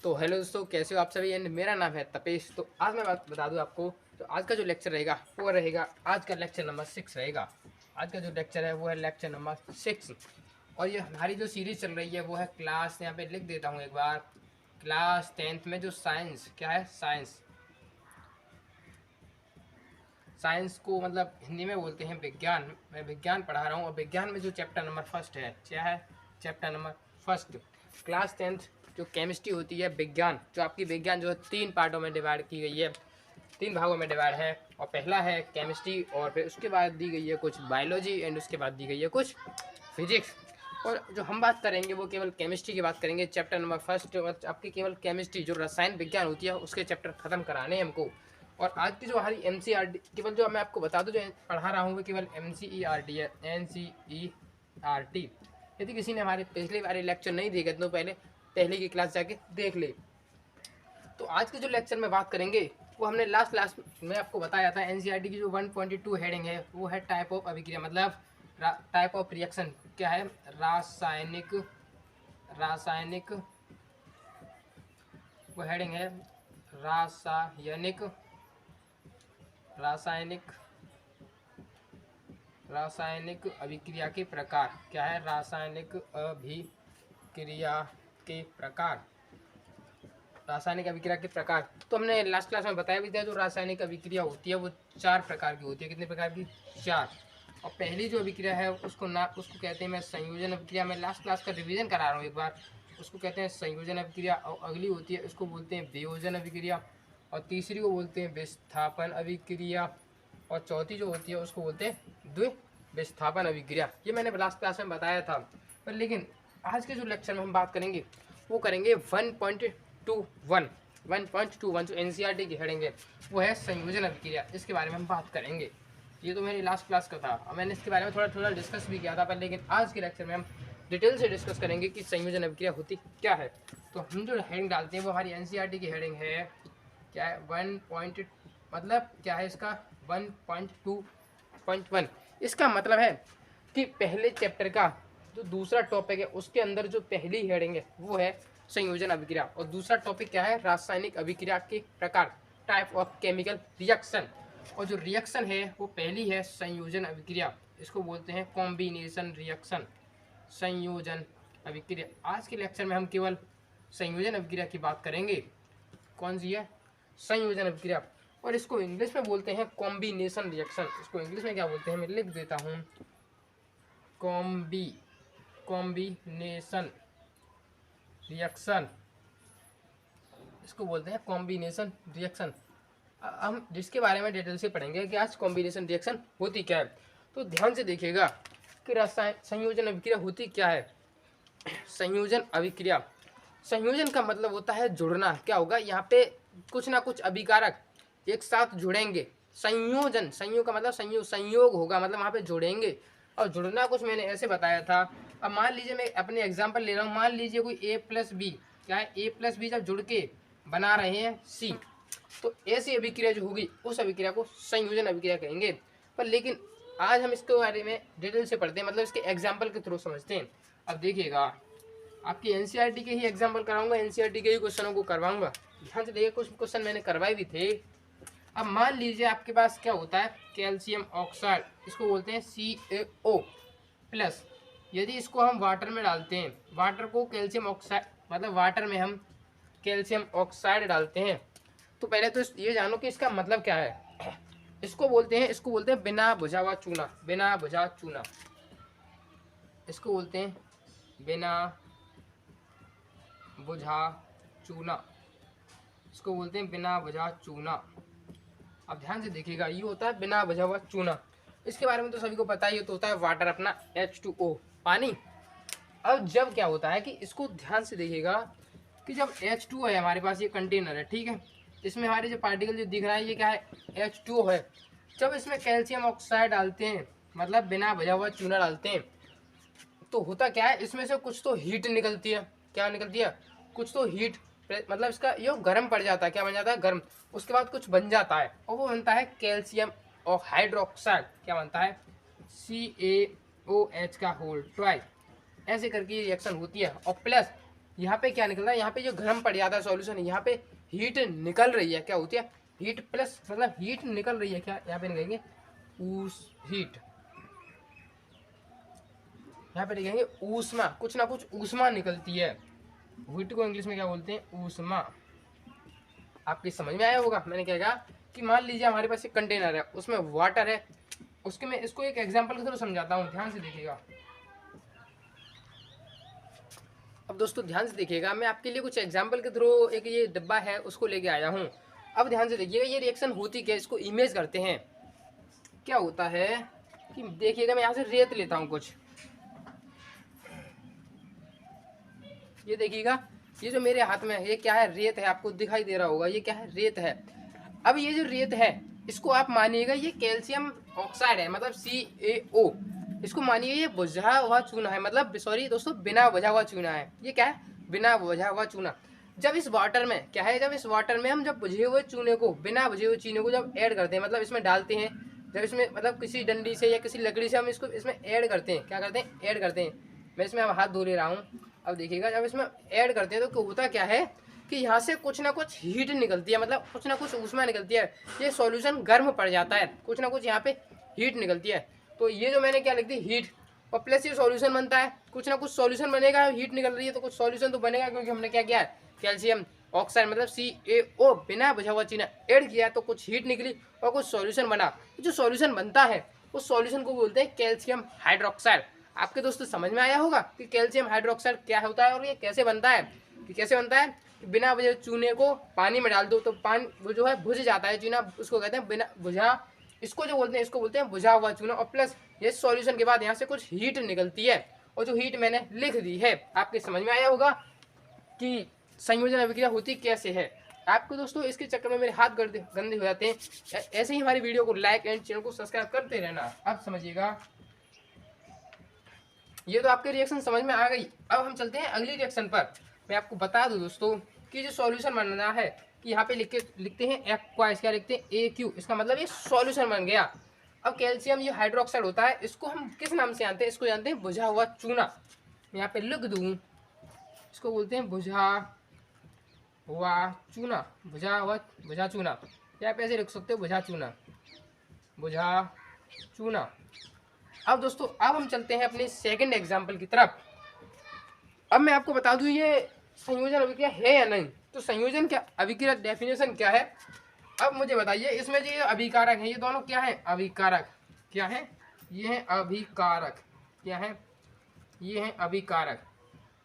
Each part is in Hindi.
तो हेलो दोस्तों, कैसे हो आप सभी। एंड मेरा नाम है तपेश। तो आज मैं बात बता दूं आपको, तो आज का जो लेक्चर रहेगा वो रहेगा, आज का लेक्चर नंबर 6 रहेगा। आज का जो लेक्चर है वो है लेक्चर नंबर 6। और ये हमारी जो सीरीज चल रही है वो है क्लास, यहाँ पे लिख देता हूँ एक बार, क्लास 10th में जो साइंस, क्या है साइंस, साइंस को मतलब हिंदी में बोलते हैं विज्ञान। मैं विज्ञान पढ़ा रहा हूँ और विज्ञान में जो चैप्टर नंबर फर्स्ट है, क्या है chapter number first, class 10th जो केमिस्ट्री होती है विज्ञान, जो आपकी विज्ञान जो है 3 पार्टों में डिवाइड की गई है, 3 भागों में डिवाइड है। और पहला है केमिस्ट्री, और फिर उसके बाद दी गई है कुछ बायोलॉजी, एंड उसके बाद दी गई है कुछ फिजिक्स। और जो हम बात करेंगे वो केवल केमिस्ट्री की बात करेंगे, चैप्टर नंबर फर्स्ट। आपकी केवल केमिस्ट्री जो रसायन विज्ञान होती है उसके चैप्टर खत्म कराने हैं हमको। और आज की जो हमारी NCERT, केवल जो मैं आपको बता दूं जो पढ़ा रहा हूँ वो केवल NCERT है, NCERT। यदि किसी ने हमारे पिछले वाले लेक्चर नहीं देखे तो पहले की क्लास जाके देख ले। तो आज के जो लेक्चर में बात करेंगे वो हमने लास्ट क्लास में आपको बताया था। NCERT की जो 1.2 हेडिंग है वो है टाइप ऑफ अभिक्रिया, मतलब टाइप ऑफ रिएक्शन, क्या है रासायनिक, रासायनिक वो हेडिंग है रासायनिक, रासायनिक, रासायनिक अभिक्रिया के प्रकार, क्या है रासायनिक अभिक्रिया के प्रकार, रासायनिक अभिक्रिया के प्रकार। तो हमने लास्ट क्लास में बताया भी था जो रासायनिक अभिक्रिया होती है वो 4 प्रकार की होती है। कितने प्रकार की? 4। और पहली जो अभिक्रिया है उसको कहते हैं मैं संयोजन अभिक्रिया। मैं लास्ट क्लास का रिवीजन करा रहा हूँ एक बार। उसको कहते हैं संयोजन अभिक्रिया। और अगली होती है उसको बोलते हैं वियोजन अभिक्रिया। और तीसरी को बोलते हैं विस्थापन अभिक्रिया। और चौथी जो होती है उसको बोलते हैं द्विविस्थापन अभिक्रिया। ये मैंने लास्ट क्लास में बताया था। पर लेकिन आज के जो लेक्चर में हम बात करेंगे वो करेंगे 1.21 जो NCERT की हेडिंग है वो है संयोजन अभिक्रिया। इसके बारे में हम बात करेंगे। ये तो मेरी लास्ट क्लास का था और मैंने इसके बारे में थोड़ा थोड़ा डिस्कस भी किया था, पर लेकिन आज के लेक्चर में हम डिटेल से डिस्कस करेंगे कि संयोजन अभिक्रिया होती क्या है। तो हम जो हेडिंग डालते हैं वो हमारी NCERT की हेडिंग है, क्या है 1. मतलब क्या है इसका 1.2.1। इसका मतलब है कि पहले चैप्टर का जो दूसरा टॉपिक है उसके अंदर जो पहली हेडिंग है वो है संयोजन अभिक्रिया, और दूसरा टॉपिक क्या है रासायनिक अभिक्रिया के प्रकार, टाइप ऑफ केमिकल रिएक्शन। और जो रिएक्शन है वो पहली है संयोजन अभिक्रिया, इसको बोलते हैं कॉम्बिनेशन रिएक्शन, संयोजन अभिक्रिया। आज के लेक्चर में हम केवल संयोजन अभिक्रिया की बात करेंगे। कौन सी है? संयोजन अभिक्रिया। और इसको इंग्लिश में बोलते हैं कॉम्बिनेशन रिएक्शन। इसको इंग्लिश में क्या बोलते हैं मैं लिख देता हूँ, कॉम्बिनेशन रिएक्शन, इसको बोलते हैं कॉम्बिनेशन रिएक्शन। हम जिसके बारे में डिटेल से पढ़ेंगे कि आज कॉम्बिनेशन रिएक्शन होती क्या है। तो ध्यान से देखिएगा कि रसायन संयोजन अभिक्रिया होती क्या है। संयोजन अभिक्रिया, संयोजन का मतलब होता है जुड़ना। क्या होगा यहाँ पे? कुछ ना कुछ अभिकारक एक साथ जुड़ेंगे। संयोजन, संयोग का मतलब संयोग होगा, मतलब वहाँ पे जुड़ेंगे। और जुड़ना कुछ मैंने ऐसे बताया था। अब मान लीजिए मैं अपने एग्जांपल ले रहा हूँ, मान लीजिए कोई A+B, क्या है A+B जब जुड़ के बना रहे हैं C, तो ऐसी अभिक्रिया जो होगी उस अभिक्रिया को संयोजन अभिक्रिया कहेंगे। पर लेकिन आज हम इसके बारे में डिटेल से पढ़ते हैं, मतलब इसके एग्जाम्पल के थ्रू समझते हैं। अब देखिएगा आपकी NCERT के ही एग्जाम्पल कराऊंगा, NCERT के ही क्वेश्चनों को करवाऊंगा। ध्यान से देखिए, कुछ क्वेश्चन मैंने करवाए भी थे। अब मान लीजिए आपके पास क्या होता है कैल्शियम ऑक्साइड, इसको बोलते हैं CaO+। यदि इसको हम वाटर में डालते हैं, वाटर को कैल्शियम ऑक्साइड, मतलब वाटर में हम कैल्शियम ऑक्साइड डालते हैं, तो पहले तो ये जानो कि इसका मतलब क्या है। इसको बोलते हैं बिना बुझा हुआ चूना, बिना बुझा चूना, इसको बोलते हैं बिना बुझा चूना, इसको बोलते हैं बिना बुझा चूना। अब ध्यान से देखिएगा, ये होता है बिना बुझा हुआ चूना। इसके बारे में तो सभी को पता ही तो होता है वाटर, अपना H2O, पानी। अब जब क्या होता है कि इसको ध्यान से देखिएगा कि जब H2O है हमारे पास, ये कंटेनर है, ठीक है, इसमें हमारे जो पार्टिकल जो दिख रहा है ये क्या है? H2O है। जब इसमें कैल्शियम ऑक्साइड डालते हैं, मतलब बिना बुझा हुआ चूना डालते हैं, तो होता क्या है इसमें से कुछ तो हीट निकलती है। क्या निकलती है? कुछ तो हीट, मतलब इसका ये गर्म पड़ जाता है। क्या बन जाता है? गर्म। उसके बाद कुछ बन जाता है और वो बनता है कैल्शियम और हाइड्रोक्साइड। क्या बनता है? CaOH का होल ट्वाइस। ऐसे करके ये रिएक्शन होती है। और प्लस यहाँ पे क्या निकल रहा है, यहाँ पे जो गर्म पड़ जाता है सॉल्यूशन, यहाँ पे हीट निकल रही है, क्या होती है हीट प्लस, मतलब हीट निकल रही है, क्या यहाँ पे लिखेंगे हीट, यहाँ पे लिखेंगे ऊष्मा, कुछ ना कुछ ऊष्मा निकलती है। हीट को इंग्लिश में क्या बोलते हैं, ऊष्मा। आपकी समझ में आया होगा मैंने क्या कहा कि मान लीजिए हमारे पास एक कंटेनर है, उसमें वाटर है, उसके मैं इसको एक एग्जांपल के थ्रू समझाता हूँ, ध्यान से देखिएगा। अब दोस्तों ध्यान से देखिएगा, मैं आपके लिए कुछ एग्जांपल के थ्रू एक ये डिब्बा है उसको लेके आया हूँ। अब ध्यान से देखिएगा ये रिएक्शन होती क्या है, इसको इमेज करते हैं। क्या होता है कि देखिएगा, मैं यहाँ से रेत लेता हूँ कुछ, ये देखिएगा, ये जो मेरे हाथ में है ये क्या है, रेत है, आपको दिखाई दे रहा होगा, ये क्या है, रेत है। अब ये जो रेत है इसको आप मानिएगा ये कैल्शियम ऑक्साइड है, मतलब CaO। इसको मानिए ये बुझा हुआ चूना है, मतलब सॉरी दोस्तों, बिना बुझा हुआ चूना है। ये क्या है, बिना बुझा हुआ चूना। जब इस वाटर में क्या है, जब इस वाटर में हम जब बुझे हुए चूने को, बिना बुझे हुए चूने को जब ऐड करते हैं, मतलब इसमें डालते हैं, जब इसमें मतलब किसी डंडी से या किसी लकड़ी से हम इसको इसमें ऐड करते हैं, क्या करते हैं, ऐड करते हैं। मैं इसमें अब हाथ धो ले रहा हूँ। अब देखिएगा जब इसमें ऐड करते हैं तो होता क्या है कि यहाँ से कुछ ना कुछ हीट निकलती है, मतलब कुछ ना कुछ ऊष्मा निकलती है, ये सॉल्यूशन गर्म पड़ जाता है, कुछ ना कुछ यहाँ पे हीट निकलती है। तो ये जो मैंने क्या लिख दी, हीट, और प्लस ये सॉल्यूशन बनता है, कुछ ना कुछ सॉल्यूशन बनेगा, हीट निकल रही है तो कुछ सॉल्यूशन तो बनेगा, क्योंकि हमने क्या किया है, कैल्शियम ऑक्साइड मतलब CaO बिना बुझा हुआ चूना ऐड किया तो कुछ हीट निकली और कुछ सॉल्यूशन बना। जो सॉल्यूशन बनता है उस सॉल्यूशन को बोलते हैं कैल्शियम हाइड्रोक्साइड। आपके दोस्तों समझ में आया होगा कि कैल्शियम हाइड्रोक्साइड क्या होता है और ये कैसे बनता है, कि कैसे बनता है। बिना बुझे चूने को पानी में डाल दो तो पानी वो जो है बुझ जाता है चूना, उसको कहते हैं बिना बुझा, इसको जो बोलते हैं इसको बोलते हैं बुझा हुआ चूना। और प्लस ये सॉल्यूशन के बाद यहाँ से कुछ हीट निकलती है, और जो हीट मैंने लिख दी है, आपके समझ में आया होगा कि संयोजन अभिक्रिया होती कैसे है। आपको दोस्तों इसके चक्कर में मेरे हाथ गंदे हो जाते हैं। ऐसे ही हमारी वीडियो को लाइक एंड चैनल को सब्सक्राइब करते रहना। अब समझिएगा, ये तो आपके रिएक्शन समझ में आ गई। अब हम चलते हैं अगली रिएक्शन पर। मैं आपको बता दूं दोस्तों कि जो सॉल्यूशन बनना है कि यहाँ पे लिखते हैं एक्वाइस, क्या लिखते हैं, AQ, इसका मतलब ये सॉल्यूशन बन गया। अब कैल्शियम ये हाइड्रोक्साइड होता है, इसको हम किस नाम से जानते हैं, इसको जानते हैं बुझा हुआ चूना। मैं यहाँ पे लिख दूँ, इसको बोलते हैं बुझा हुआ चूना, बुझा चूना, या आप ऐसे लिख सकते हो बुझा चूना, बुझा चूना। अब दोस्तों अब हम चलते हैं अपने सेकंड एग्जाम्पल की तरफ। अब मैं आपको बता दूं ये संयोजन अभिक्रिया है या नहीं। तो संयोजन क्या अभिक्रिया डेफिनेशन क्या है, अब मुझे बताइए। इसमें जो ये अभिकारक है, ये दोनों क्या है, अभिकारक, क्या है, ये है अभिकारक, क्या है, ये है अभिकारक।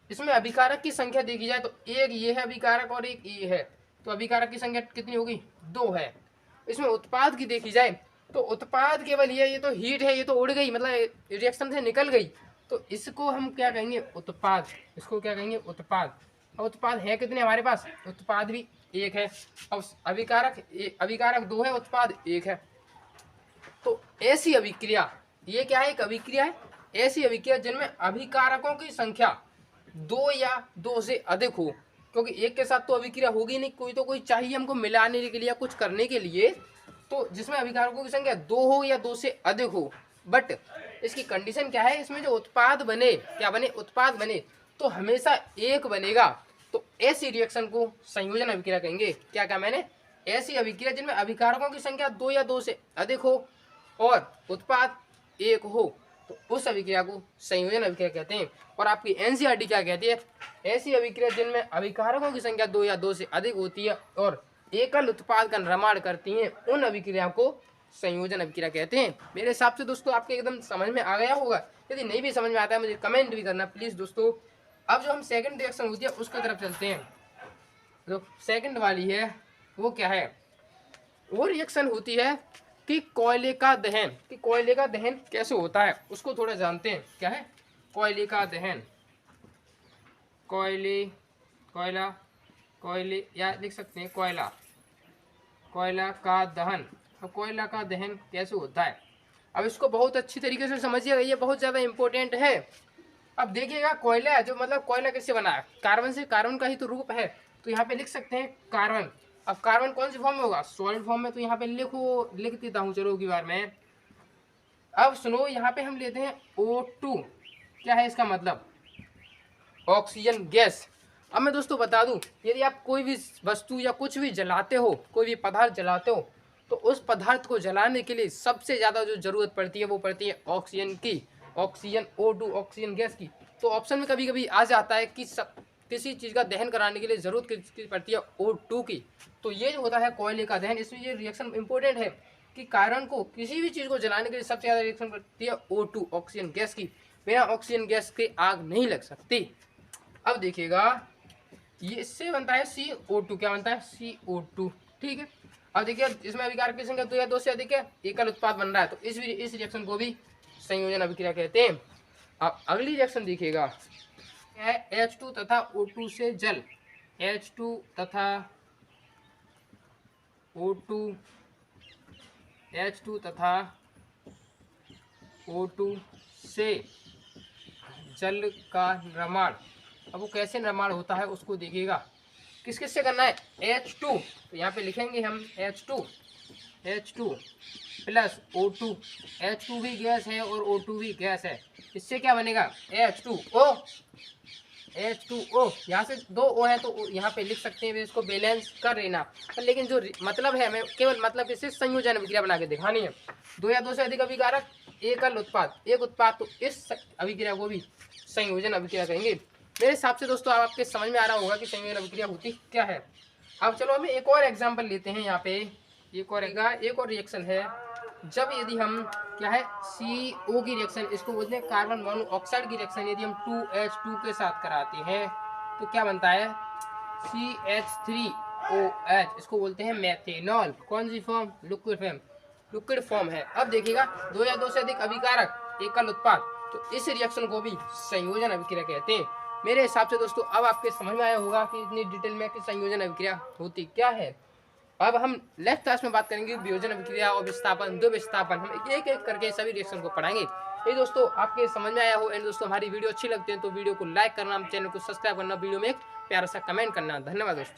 इसमें अभिकारक की संख्या देखी जाए तो एक ये है अभिकारक और एक ये है, तो अभिकारक की संख्या कितनी होगी, 2 है। इसमें उत्पाद की देखी जाए तो उत्पाद केवल ये तो हीट है, ये तो उड़ गई, मतलब रिएक्शन से निकल गई, तो इसको हम क्या कहेंगे, उत्पाद। इसको क्या कहेंगे, उत्पाद। और उत्पाद है कितने हमारे पास, उत्पाद भी 1 है। अब अभिकारक 2 है, उत्पाद 1 है। तो ऐसी अभिक्रिया, ये क्या है, एक अभिक्रिया है, ऐसी अभिक्रिया जिनमें अभिकारकों की संख्या 2 या 2 से अधिक हो, क्योंकि एक के साथ तो अभिक्रिया होगी नहीं, कोई तो कोई चाहिए हमको मिलाने के लिए या कुछ करने के लिए, तो जिसमें अभिकारकों की संख्या 2 हो या 2 से अधिक हो। बट इसकी कंडीशन क्या है, इसमें जो उत्पाद बने, क्या बने, उत्पाद बने तो हमेशा 1 बनेगा। तो ऐसी रिएक्शन को संयोजन अभिक्रिया कहेंगे। क्या क्या मैंने, ऐसी अभिक्रिया जिनमें अभिकारकों की संख्या 2 या 2 से अधिक हो और उत्पाद 1 हो, तो उस अभिक्रिया को संयोजन अभिक्रिया कहते हैं। और आपकी NCERT क्या कहती है, ऐसी अभिक्रिया जिनमें अभिकारकों की संख्या 2 या 2 से अधिक होती है और एकल उत्पाद का निर्माण करती हैं, उन अभिक्रिया को संयोजन अभिक्रिया कहते हैं। मेरे हिसाब से दोस्तों आपके एकदम समझ में आ गया होगा। यदि नहीं भी समझ में आता है मुझे कमेंट भी करना प्लीज दोस्तों। अब जो हम सेकंड रिएक्शन होती है उसकी तरफ चलते हैं। जो सेकंड वाली है वो क्या है, वो रिएक्शन होती है कि कोयले का दहन, कि कोयले का दहन कैसे होता है उसको थोड़ा जानते हैं। क्या है, कोयले का दहन, कोयले या लिख सकते हैं कोयला का दहन। अब कोयला का दहन कैसे होता है, अब इसको बहुत अच्छी तरीके से समझिएगा, ये बहुत ज़्यादा इंपॉर्टेंट है। अब देखिएगा कोयला जो मतलब कोयला कैसे बना है, कार्बन से, कार्बन का ही तो रूप है, तो यहाँ पे लिख सकते हैं कार्बन। अब कार्बन कौन सी फॉर्म में होगा, सॉलिड फॉर्म में, तो यहाँ पे लिख देता हूँ चलो की बार में। अब सुनो, यहाँ पे हम लेते हैं O2, क्या है इसका मतलब, ऑक्सीजन गैस। अब मैं दोस्तों बता दूं, यदि आप कोई भी वस्तु या कुछ भी जलाते हो, कोई भी पदार्थ जलाते हो, तो उस पदार्थ को जलाने के लिए सबसे ज़्यादा जो ज़रूरत पड़ती है वो पड़ती है ऑक्सीजन की, ऑक्सीजन O2 ऑक्सीजन गैस की। तो ऑप्शन में कभी कभी आ जाता है कि किसी चीज़ का दहन कराने के लिए ज़रूरत किसकी पड़ती है, O2 की। तो ये जो होता है कोयले का दहन, इसमें ये रिएक्शन इंपॉर्टेंट है कि कारण को किसी भी चीज़ को जलाने के लिए सबसे ज़्यादा रिएक्शन पड़ती है O2 ऑक्सीजन गैस की। बिना ऑक्सीजन गैस के आग नहीं लग सकती। अब देखिएगा, ये इससे बनता है CO2, क्या बनता है, CO2, ठीक है। अब देखिए इसमें अभिकारक की संख्या 2 या 2 से अधिक है, एकल उत्पाद बन रहा है, तो इस रिएक्शन को भी संयोजन अभिक्रिया कहते हैं। अब अगली रिएक्शन देखिएगा है H2 तथा O2 से जल, H2 तथा O2, H2 तथा O2 से जल का निर्माण। अब वो कैसे निर्माण होता है उसको देखिएगा। किस किस से करना है, H2, तो यहाँ पे लिखेंगे हम H2 प्लस O2, H2 भी गैस है और O2 भी गैस है, इससे क्या बनेगा, H2O। यहाँ से 2 O है तो यहाँ पे लिख सकते हैं, इसको बैलेंस कर लेना। लेकिन जो मतलब है, हमें केवल मतलब इससे संयोजन अभिक्रिया बना के दिखानी है। 2 या 2 से अधिक अभिकारक, एकल उत्पाद, एक उत्पाद, तो इस अभिक्रिया को भी संयोजन अभिक्रिया कहेंगे। मेरे हिसाब से दोस्तों आपके समझ में आ रहा होगा कि संयोजन अभिक्रिया होती क्या है। अब चलो हमें एक और एग्जांपल लेते हैं। यहाँ पे एक और रिएक्शन है, जब यदि हम क्या है CO की रिएक्शन, इसको बोलते हैं कार्बन मोनोऑक्साइड की रिएक्शन, यदि हम 2H2 के साथ कराते हैं तो क्या बनता है, CH3OH, इसको बोलते हैं मेथेनॉल। कौन सी फॉर्म, लिक्विड फॉर्म है। अब देखिएगा 2 या 2 से अधिक अभिकारक, एकल उत्पाद, तो इस रिएक्शन को भी संयोजन अभिक्रिया कहते हैं। मेरे हिसाब से दोस्तों अब आपके समझ में आया होगा कि इतनी डिटेल में कि संयोजन अभिक्रिया होती क्या है। अब हम नेक्स्ट क्लास में बात करेंगे वियोजन अभिक्रिया और विस्थापन, दो विस्थापन, हम एक एक करके सभी रिएक्शन को पढ़ाएंगे। ये दोस्तों आपके समझ में आया हो। एंड दोस्तों हमारी वीडियो अच्छी लगती है तो वीडियो को लाइक करना, चैनल को सब्सक्राइब करना, वीडियो में एक प्यारा सा कमेंट करना। धन्यवाद दोस्तों।